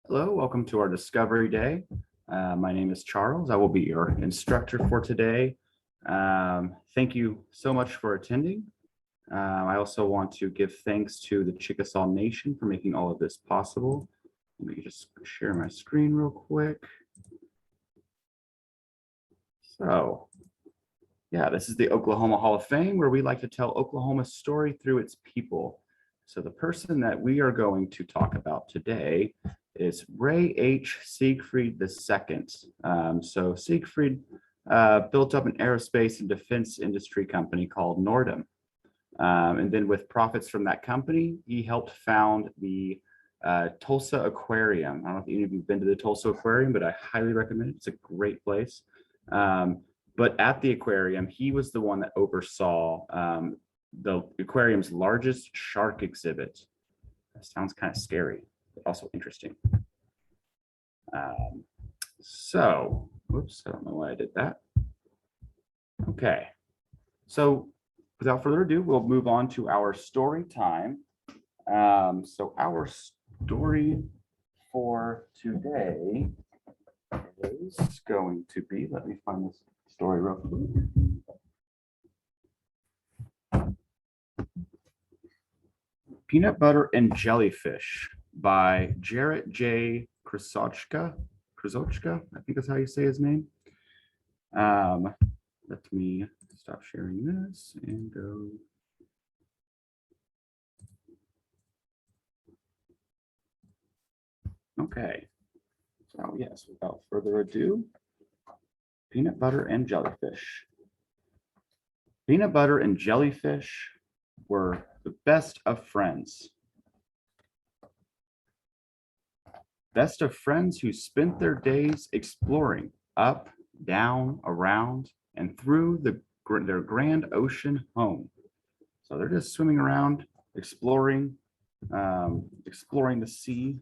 Hello, welcome to our Discovery Day. My name is Charles. I will be your instructor for today. Thank you so much for attending. I also want to give thanks to the Chickasaw Nation for making all of this possible. Let me just share my screen real quick. So, yeah, this is the Oklahoma Hall of Fame, where we like to tell Oklahoma's story through its people. So the person that we are going to talk about today is Ray H. Siegfried II. So Siegfried built up an aerospace and defense industry company called Nordam. And then with profits from that company, he helped found the Tulsa Aquarium. I don't know if any of you have been to the Tulsa Aquarium, but I highly recommend it. It's a great place. But at the aquarium, he was the one that oversaw the aquarium's largest shark exhibit. That sounds kind of scary, but also interesting. Whoops, I don't know why I did that. Okay, so without further ado, we'll move on to our story time. So our story for today is going to be, let me find this story real quick. Peanut Butter and Jellyfish by Jarrett J. Krasochka. I think that's how you say his name. Let me stop sharing this and go. Okay. So yes, without further ado, Peanut Butter and Jellyfish. Peanut Butter and Jellyfish were the best of friends. Best of friends who spent their days exploring up, down, around, and through their grand ocean home. So they're just swimming around, exploring the sea.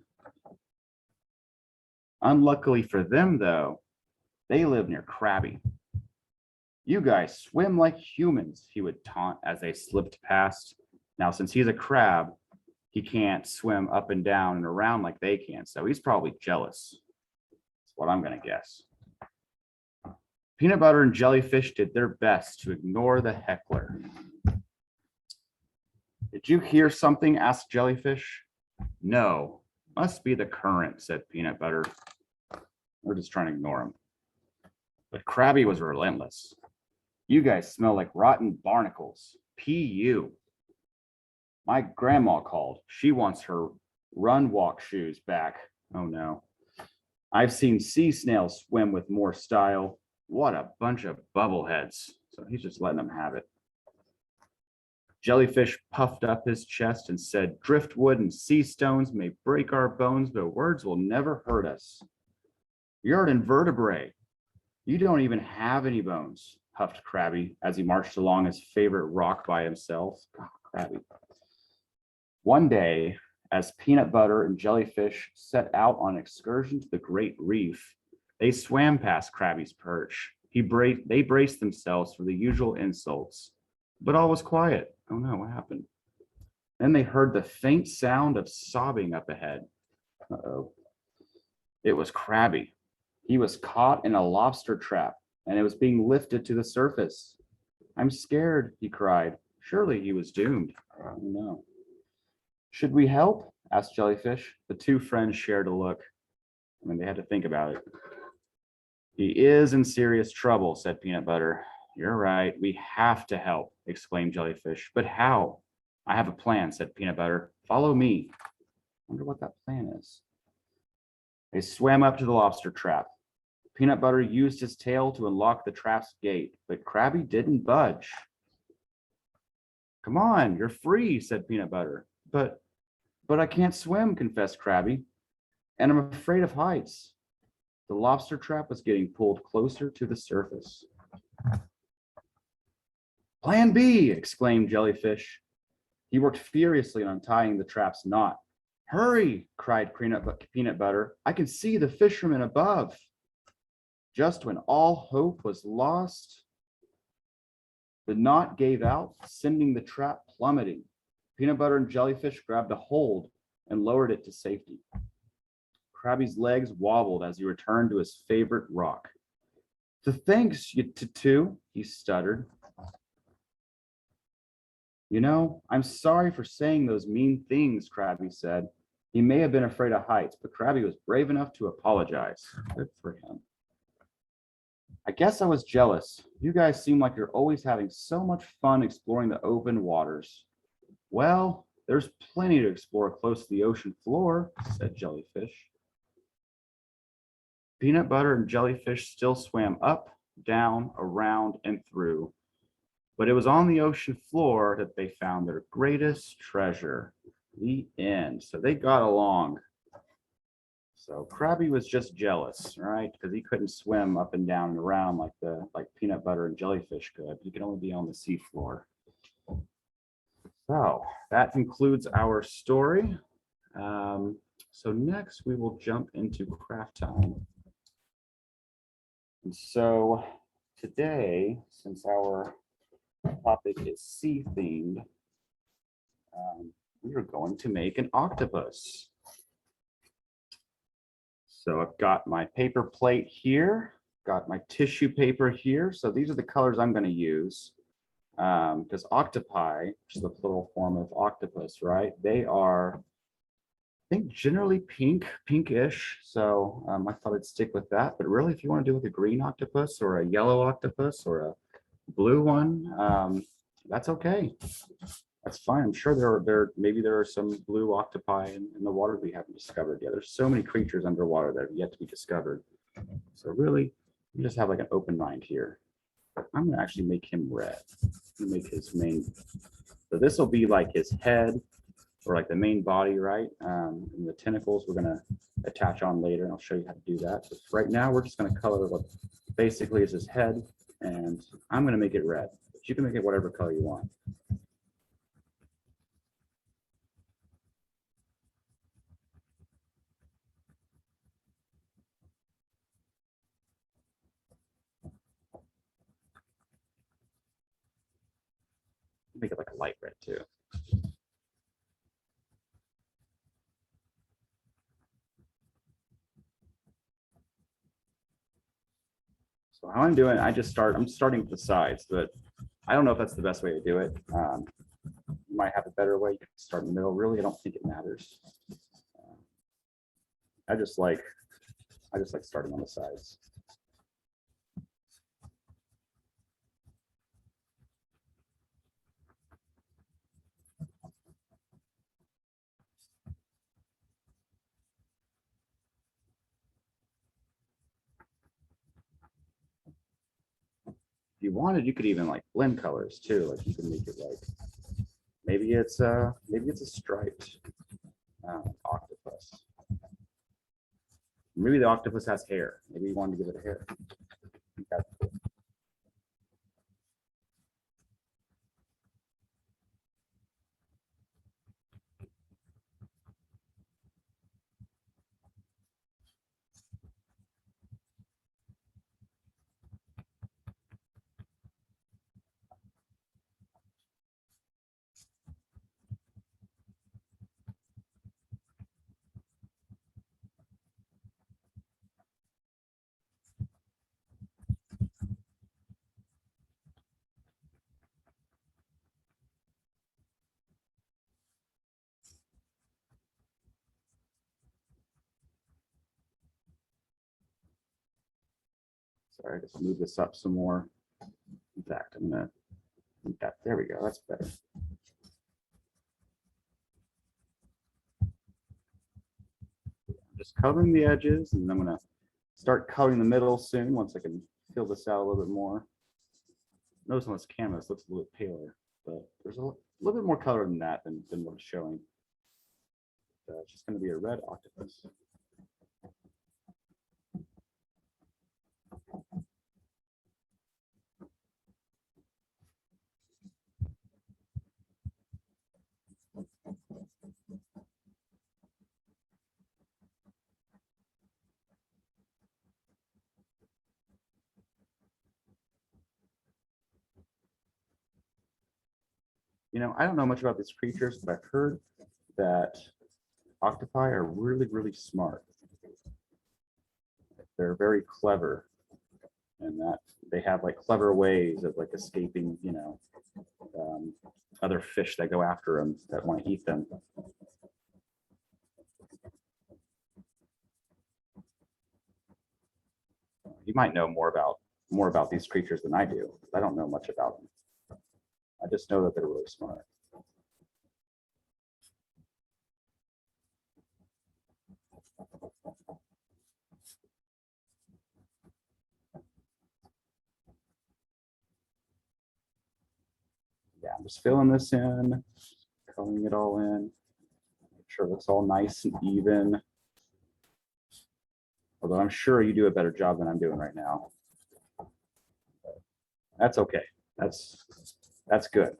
Unluckily for them, though, they live near Krabby. You guys swim like humans, he would taunt as they slipped past. Now, since he's a crab, he can't swim up and down and around like they can, so he's probably jealous. That's what I'm going to guess. Peanut Butter and Jellyfish did their best to ignore the heckler. Did you hear something? Asked Jellyfish. No, must be the current, said Peanut Butter. We're just trying to ignore him. But Krabby was relentless. You guys smell like rotten barnacles. P.U. My grandma called. She wants her run walk shoes back. Oh no. I've seen sea snails swim with more style. What a bunch of bubbleheads. So he's just letting them have it. Jellyfish puffed up his chest and said, driftwood and sea stones may break our bones, but words will never hurt us. You're an invertebrate. You don't even have any bones, huffed Krabby as he marched along his favorite rock by himself. Oh, Krabby. One day, as Peanut Butter and Jellyfish set out on an excursion to the Great Reef, they swam past Krabby's perch. They braced themselves for the usual insults, but all was quiet. Oh no, what happened? Then they heard the faint sound of sobbing up ahead. Uh-oh. It was Krabby. He was caught in a lobster trap, and it was being lifted to the surface. I'm scared, he cried. Surely he was doomed. Oh no. Should we help? Asked Jellyfish. The two friends shared a look. I mean, they had to think about it. He is in serious trouble, said Peanut Butter. You're right. We have to help, exclaimed Jellyfish. But how? I have a plan, said Peanut Butter. Follow me. I wonder what that plan is. They swam up to the lobster trap. Peanut Butter used his tail to unlock the trap's gate, but Krabby didn't budge. Come on, you're free, said Peanut Butter. But I can't swim, confessed Krabby. And I'm afraid of heights. The lobster trap was getting pulled closer to the surface. Plan B, exclaimed Jellyfish. He worked furiously on untying the trap's knot. Hurry, cried Peanut Butter. I can see the fishermen above. Just when all hope was lost, the knot gave out, sending the trap plummeting. Peanut Butter and Jellyfish grabbed a hold and lowered it to safety. Krabby's legs wobbled as he returned to his favorite rock. Thanks, you two, he stuttered. You know, I'm sorry for saying those mean things, Krabby said. He may have been afraid of heights, but Krabby was brave enough to apologize. Good for him. I guess I was jealous. You guys seem like you're always having so much fun exploring the open waters. Well, there's plenty to explore close to the ocean floor, said Jellyfish. Peanut Butter and Jellyfish still swam up, down, around, and through. But it was on the ocean floor that they found their greatest treasure, the end. So they got along. So Krabby was just jealous, right? Because he couldn't swim up and down and around like Peanut Butter and Jellyfish could. He could only be on the seafloor. So that concludes our story. So next we will jump into craft time. And so today, since our topic is sea themed, we are going to make an octopus. So I've got my paper plate here, got my tissue paper here. So these are the colors I'm going to use because octopi, which is the plural form of octopus, right? They are, I think, generally pinkish. So I thought I'd stick with that. But really, if you want to do with a green octopus or a yellow octopus or a blue one, that's okay. That's fine. I'm sure there are some blue octopi in the water we haven't discovered yet. There's so many creatures underwater that have yet to be discovered. So really, you just have like an open mind here. I'm gonna actually make him red. Make his main. So this will be like his head or like the main body, right? And the tentacles we're gonna attach on later, and I'll show you how to do that. But right now, we're just gonna color what basically is his head, and I'm gonna make it red. But you can make it whatever color you want. Make it like a light red too. So how I'm doing, I'm starting with the sides, but I don't know if that's the best way to do it. You might have a better way. You can start in the middle. Really, I don't think it matters. I just like starting on the sides. If you wanted, you could even like blend colors too. Like you can make it like maybe it's a striped octopus. Maybe the octopus has hair. Maybe you wanted to give it a hair. That's cool. Sorry, just move this up some more. In fact, I'm gonna. There we go. That's better. Just coloring the edges, and I'm gonna start coloring the middle soon once I can fill this out a little bit more. Notice on this canvas looks a little paler, but there's a little bit more color than that than what it's showing. It's just going to be a red octopus. You know, I don't know much about these creatures, but I've heard that octopi are really, really smart. they're very clever, and that they have like clever ways of like escaping, other fish that go after them that want to eat them. You might know more about these creatures than I do. I don't know much about them. I just know that they're really smart. Yeah, I'm just filling this in, coloring it all in, make sure it looks all nice and even. Although I'm sure you do a better job than I'm doing right now. But that's okay. That's good.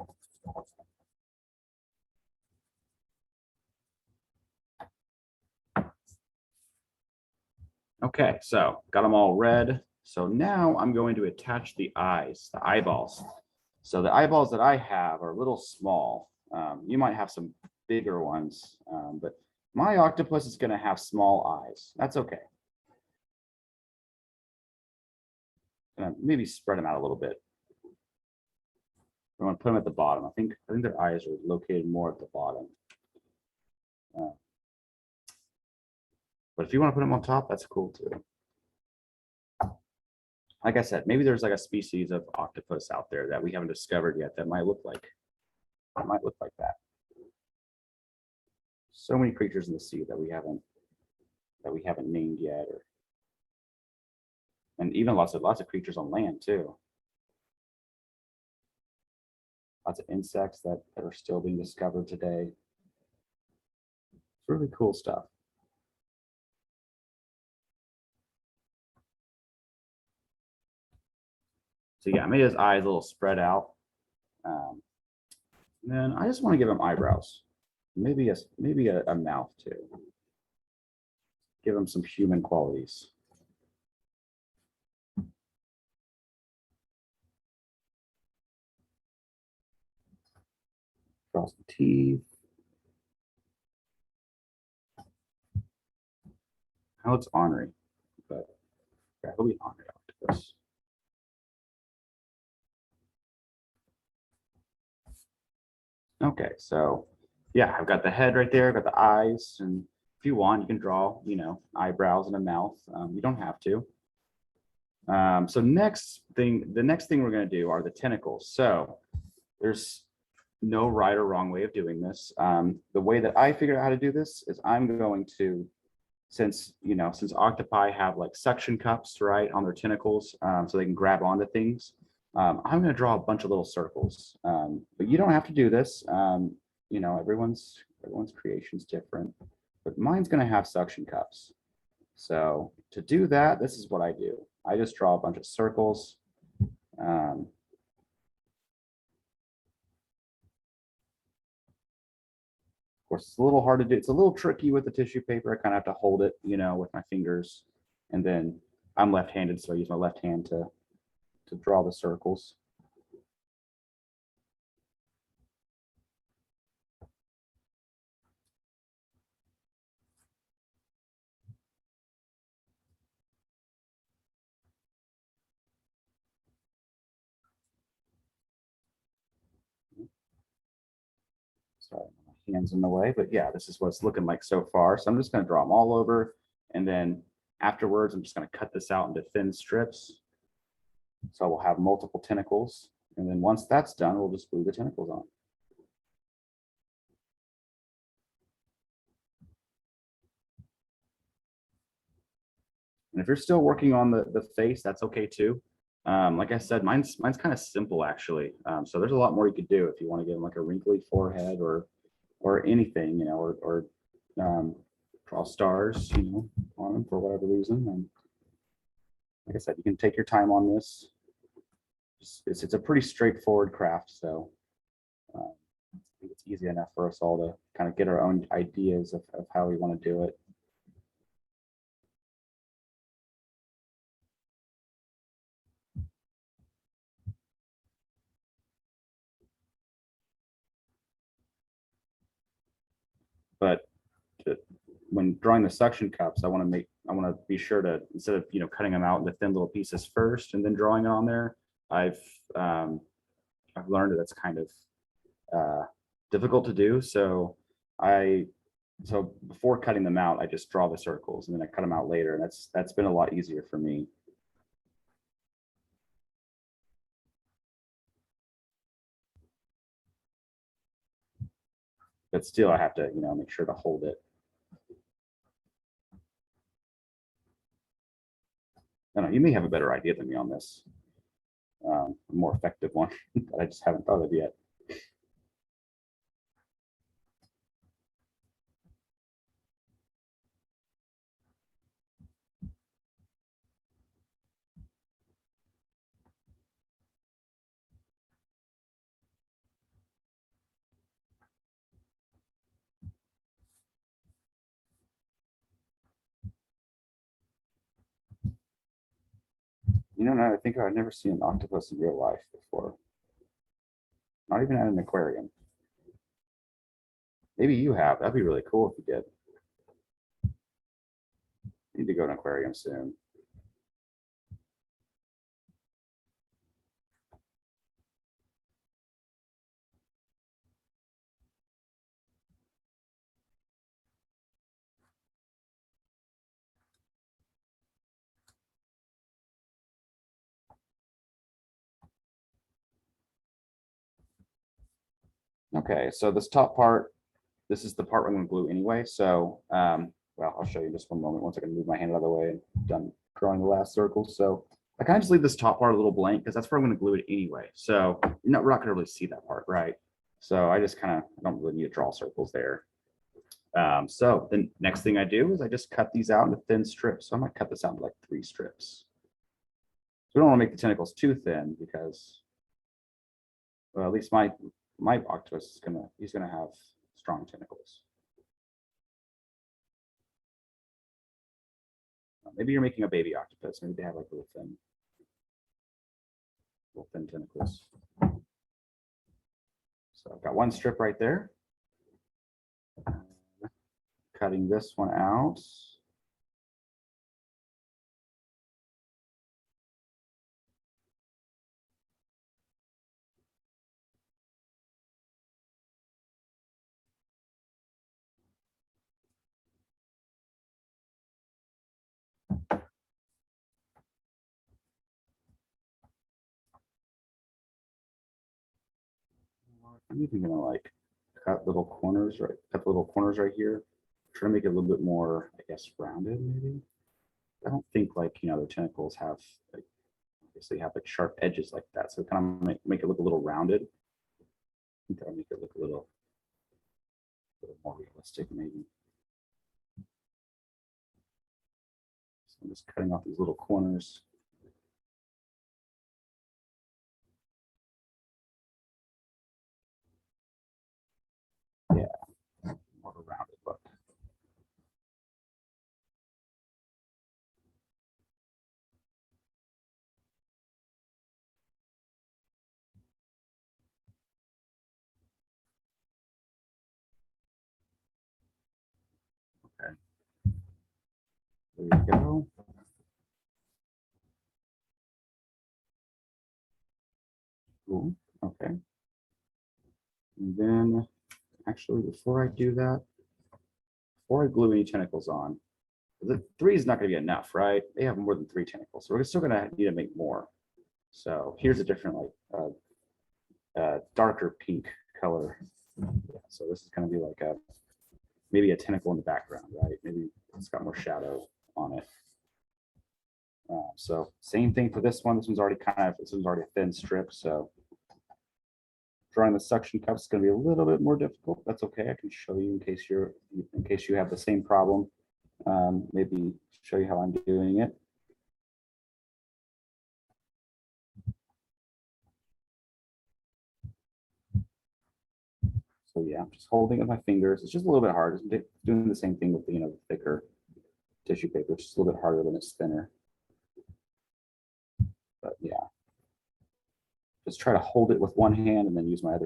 Okay, so got them all red. So now I'm going to attach the eyes, the eyeballs. So the eyeballs that I have are a little small. You might have some bigger ones, but my octopus is going to have small eyes. That's okay. Maybe spread them out a little bit. I want to put them at the bottom. I think their eyes are located more at the bottom. But if you want to put them on top, that's cool too. Like I said, maybe there's like a species of octopus out there that we haven't discovered yet that might look like that. So many creatures in the sea that we haven't named yet, and even lots of creatures on land too. Lots of insects that are still being discovered today. It's really cool stuff. So yeah, I made his eyes a little spread out. And then I just want to give him eyebrows. Maybe a mouth too. Give him some human qualities. Draw some teeth. That looks ornery, but yeah, he'll be ornery octopus. Okay, so yeah, I've got the head right there, I've got the eyes, and if you want, you can draw, eyebrows and a mouth. You don't have to. So the next thing we're going to do are the tentacles. So there's no right or wrong way of doing this. The way that I figured out how to do this is I'm going to, since octopi have like suction cups, right, on their tentacles, so they can grab onto things. I'm going to draw a bunch of little circles, but you don't have to do this. Everyone's creation is different, but mine's going to have suction cups. So to do that, this is what I do. I just draw a bunch of circles. Of course, it's a little hard to do. It's a little tricky with the tissue paper. I kind of have to hold it, with my fingers. And then I'm left-handed, so I use my left hand to draw the circles. Sorry, my hand's in the way, but yeah, this is what it's looking like so far. So I'm just going to draw them all over, and then afterwards, I'm just going to cut this out into thin strips. So we'll have multiple tentacles, and then once that's done, we'll just glue the tentacles on. And if you're still working on the face, that's okay too. Like I said, mine's kind of simple actually. So there's a lot more you could do if you want to give them like a wrinkly forehead or anything, or draw stars, on them for whatever reason. And like I said, you can take your time on this. It's a pretty straightforward craft, so I think it's easy enough for us all to kind of get our own ideas of how we want to do it. But when drawing the suction cups, I want to be sure to, instead of, cutting them out into thin little pieces first and then drawing it on there, I've learned that that's kind of difficult to do. So before cutting them out, I just draw the circles and then I cut them out later. And that's been a lot easier for me. But still, I have to, make sure to hold it. I don't know, you may have a better idea than me on this. A more effective one that I just haven't thought of yet. I think I've never seen an octopus in real life before. Not even at an aquarium. Maybe you have. That'd be really cool if you did. Need to go to an aquarium soon. Okay, so this top part, this is the part I'm going to glue anyway. So, well, I'll show you in just one moment. Once I can move my hand out of the way and done drawing the last circle. So I kind of just leave this top part a little blank because that's where I'm going to glue it anyway. So we're not going to really see that part, right? So I just I don't really need to draw circles there. So the next thing I do is I just cut these out into thin strips. So I might cut this out into like 3 strips. So we don't want to make the tentacles too thin because, well, at least my octopus is he's gonna have strong tentacles. Maybe you're making a baby octopus. Maybe they have like little thin tentacles. So I've got 1 strip right there. Cutting this one out. I'm even gonna like cut little corners right here. Try to make it a little bit more, I guess, rounded maybe. I don't think like, the tentacles have like, obviously have like sharp edges like that. So kind of make it look a little rounded. I think that'll make it look a little more realistic maybe. So I'm just cutting off these little corners. Yeah, more of a rounded look. Okay. There you go. Cool. Okay. And then actually, before I do that, before I glue any tentacles on, the 3 is not going to be enough, right? They have more than 3 tentacles, so we're still going to need to make more. So here's a different, like, darker pink color. Yeah, so this is going to be like maybe a tentacle in the background, right? Maybe it's got more shadow on it. So same thing for this one. This one's already a thin strip, so drawing the suction cups is going to be a little bit more difficult. That's okay. I can show you in case you have the same problem. Maybe show you how I'm doing it. So yeah, I'm just holding it with my fingers. It's just a little bit hard. It's doing the same thing with the thicker tissue paper. It's just a little bit harder when it's thinner. But yeah, just try to hold it with one hand and then use my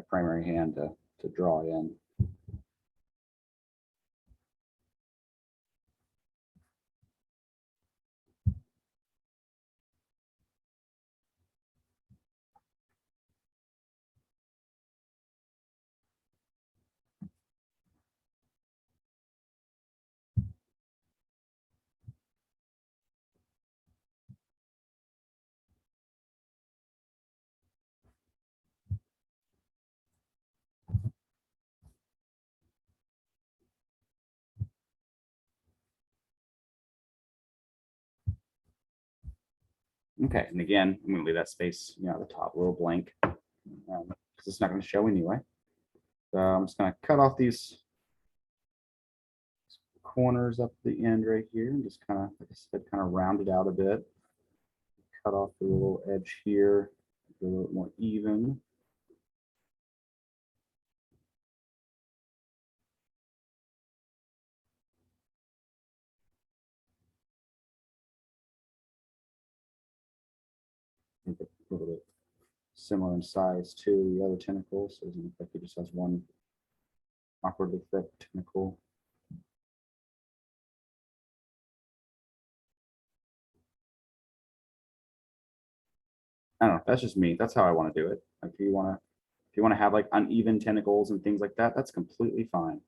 primary hand to draw in. Okay, and again, I'm gonna leave that space, at the top, a little blank, because it's not gonna show anyway. So I'm just gonna cut off these corners up the end right here, and just kind of, like I said, kind of round it out a bit. Cut off the little edge here, a little bit more even. Make it a little bit similar in size to the other tentacles. So it doesn't look like he just has one awkwardly thick tentacle. I don't know. That's just me. That's how I want to do it. Like, if you want to have like uneven tentacles and things like that, that's completely fine.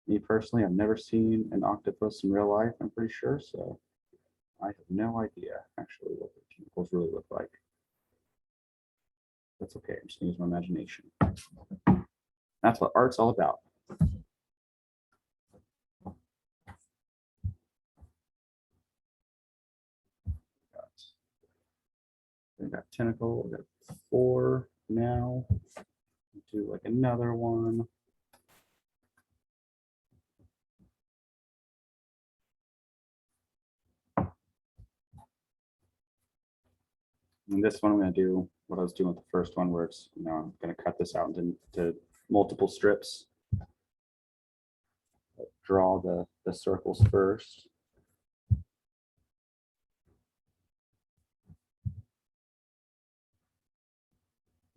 Me personally, I've never seen an octopus in real life, I'm pretty sure, so I have no idea actually what the tentacles really look like. That's okay. I'm just gonna use my imagination. That's what art's all about. We got tentacle, we got 4 now. Do like another one. And this one I'm going to do what I was doing with the first one, where it's, I'm going to cut this out into multiple strips. Draw the circles first.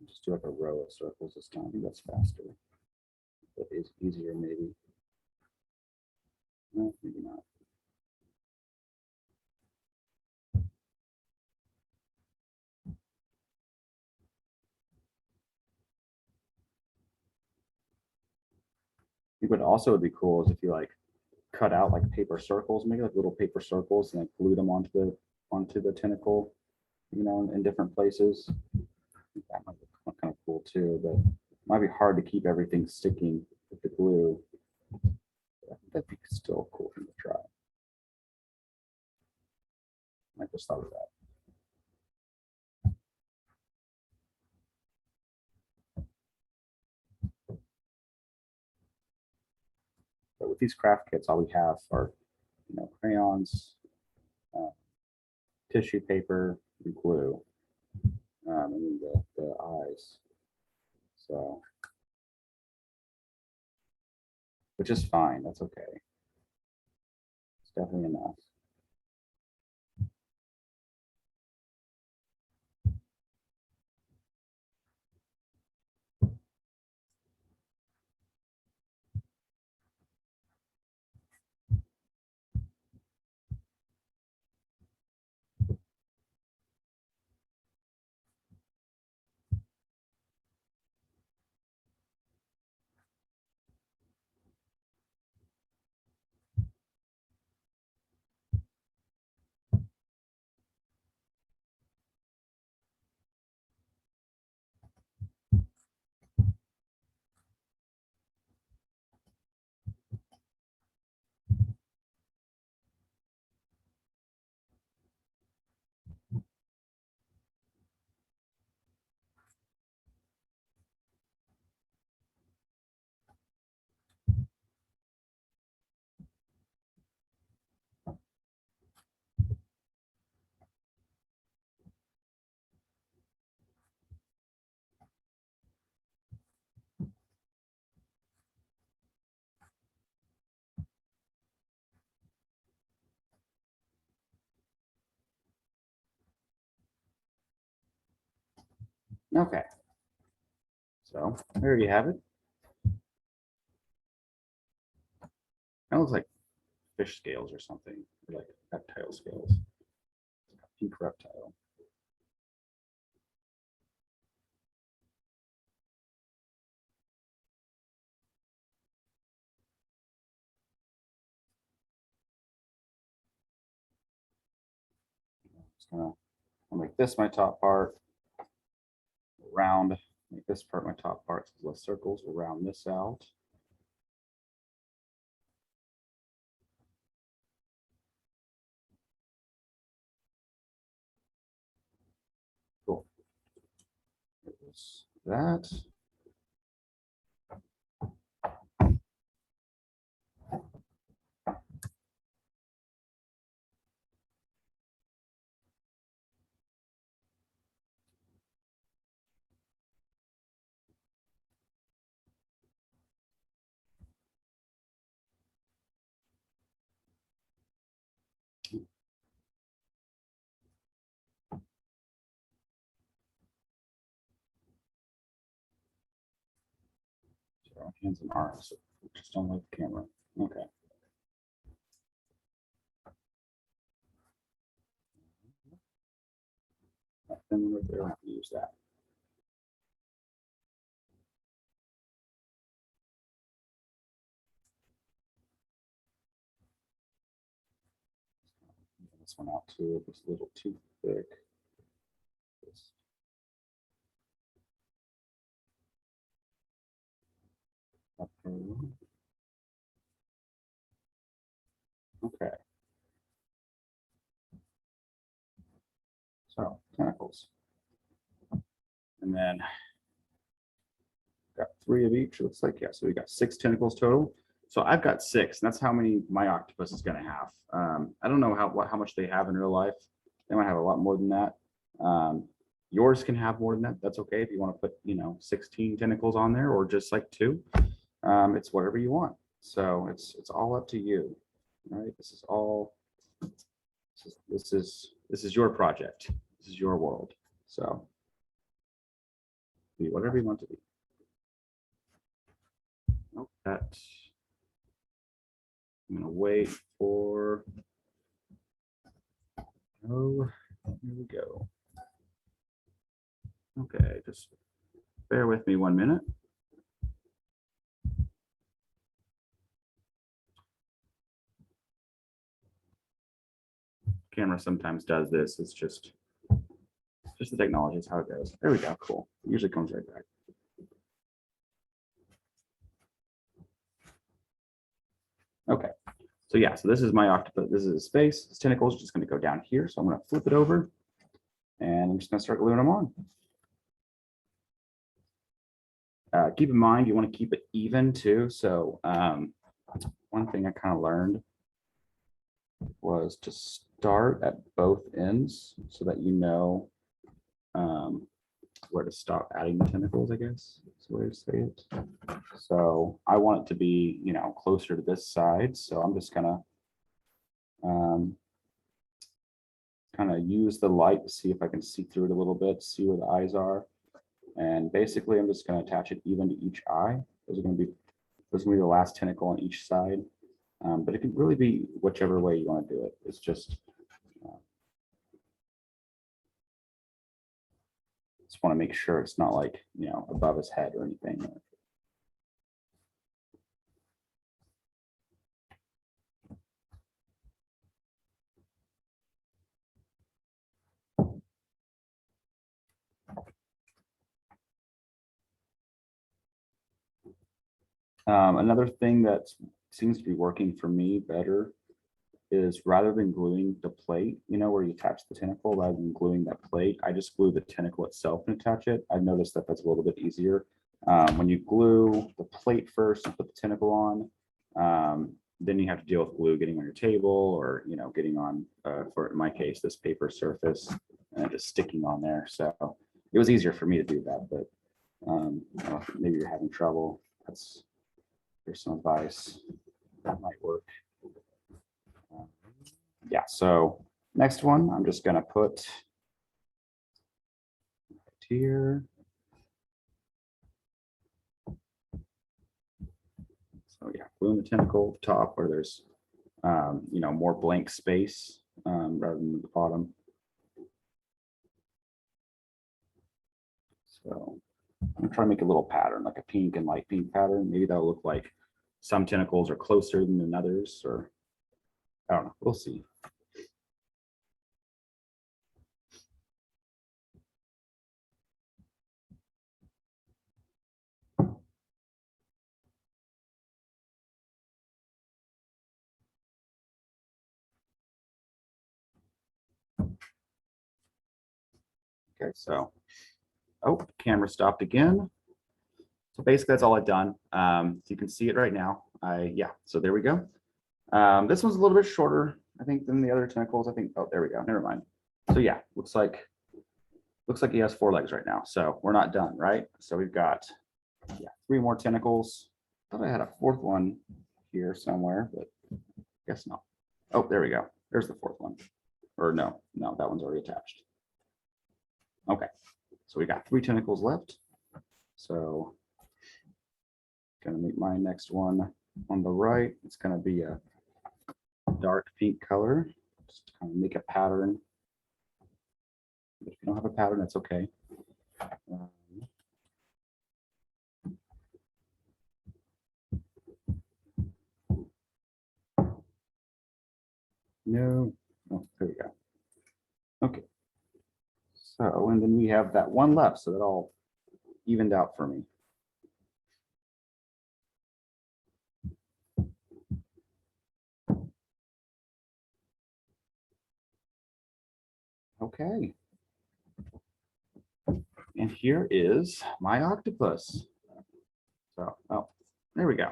Just do like a row of circles this time. I think that's faster. That is easier, maybe. No, maybe not. I think what also would be cool is if you like cut out like paper circles, maybe like little paper circles, and like glue them onto the tentacle, in different places. That might look kind of cool too, but it might be hard to keep everything sticking with the glue. That'd be still a cool thing to try. I just thought of that. But with these craft kits, all we have are, crayons, uh, tissue paper, and glue, and then the eyes. So, which is fine. That's okay. It's definitely enough. Okay. So there you have it. That looks like fish scales or something, or like reptile scales. Pink reptile. Just gonna I'll make this my top part. Round, make this part my top part. So the circles will round this out. That. So hands and arms, just don't like the camera. Okay. Then right there, I have to use that. This one out too, it's a little too thick. Okay. So tentacles. And then got 3 of each, it looks like. Yeah, so we got 6 tentacles total. So I've got 6, and that's how many my octopus is going to have. I don't know how much they have in real life. They might have a lot more than that. Yours can have more than that. That's okay if you want to put 16 tentacles on there, or just like 2. It's whatever you want. So it's all up to you. All right. This is all. This is your project. This is your world. So be whatever you want to be. Nope, that. I'm gonna wait for. Oh, here we go. Okay, just bear with me 1 minute. Camera sometimes does this. It's just the technology. It's how it goes. There we go. Cool. It usually comes right back. Okay. So yeah, so this is my octopus. This is a space. This tentacle is just going to go down here. So I'm going to flip it over, and I'm just going to start gluing them on. Keep in mind, you want to keep it even too. So one thing I kind of learned was to start at both ends so that you know where to stop adding the tentacles, I guess is the way to say it. So I want it to be, closer to this side. So I'm just gonna kind of use the light to see if I can see through it a little bit, see where the eyes are. And basically I'm just going to attach it even to each eye. Those are going to be the last tentacle on each side. But it can really be whichever way you want to do it. It's just want to make sure it's not like, above his head or anything. Another thing that seems to be working for me better is rather than gluing the plate, where you attach the tentacle, rather than gluing that plate, I just glue the tentacle itself and attach it. I've noticed that that's a little bit easier. When you glue the plate first and put the tentacle on, then you have to deal with glue getting on your table or, getting on, for in my case, this paper surface and just sticking on there. So it was easier for me to do that, but maybe you're having trouble. Here's some advice that might work. Yeah, so next one, I'm just gonna put right here. So yeah, glue in the tentacle at the top where there's more blank space rather than the bottom. So I'm gonna try to make a little pattern, like a pink and light pink pattern. Maybe that'll look like some tentacles are closer than others, or I don't know. We'll see. Okay, so Oh, camera stopped again. So basically that's all I've done. So you can see it right now. Yeah, so there we go. This one's a little bit shorter, I think, than the other tentacles. I think, oh, there we go. Never mind. So yeah, looks like he has 4 legs right now. So we're not done, right? So we've got, yeah, 3 more tentacles. I thought I had a 4th one here somewhere, but guess not. Oh, there we go. There's the 4th one. Or no, that one's already attached. Okay, so we got 3 tentacles left. So gonna make my next one on the right. It's gonna be a dark pink color. Just kind of make a pattern. If you don't have a pattern, that's okay. No, oh, there we go. Okay. So, and then we have that one left, so that all evened out for me. Okay. And here is my octopus. So, oh, there we go.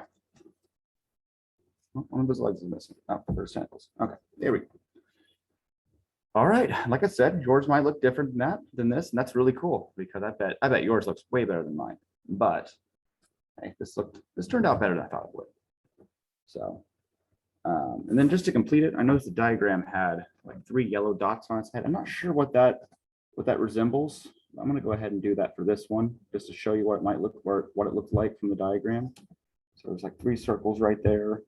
Oh, one of his legs is missing. Oh, there's tentacles. Okay, there we go. All right, like I said, yours might look different than this, and that's really cool because I bet yours looks way better than mine. But hey, this turned out better than I thought it would. So, and then just to complete it, I noticed the diagram had like 3 yellow dots on its head. I'm not sure what that resembles. I'm going to go ahead and do that for this one, just to show you what it might look what it looked like from the diagram. So there's like 3 circles right there.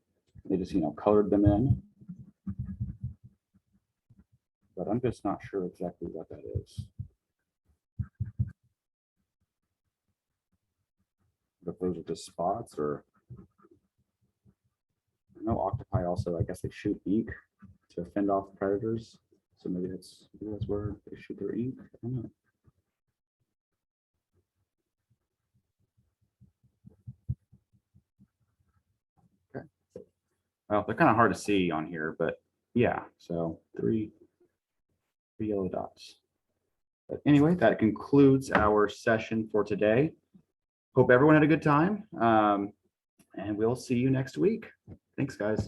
They just colored them in. But I'm just not sure exactly what that is. If those are just spots, or I know octopi also, I guess they shoot ink to fend off predators. So maybe that's where they shoot their ink. I don't know. Okay. Well, they're kind of hard to see on here, but yeah. So 3 yellow dots. But anyway, that concludes our session for today. Hope everyone had a good time. And we'll see you next week. Thanks, guys.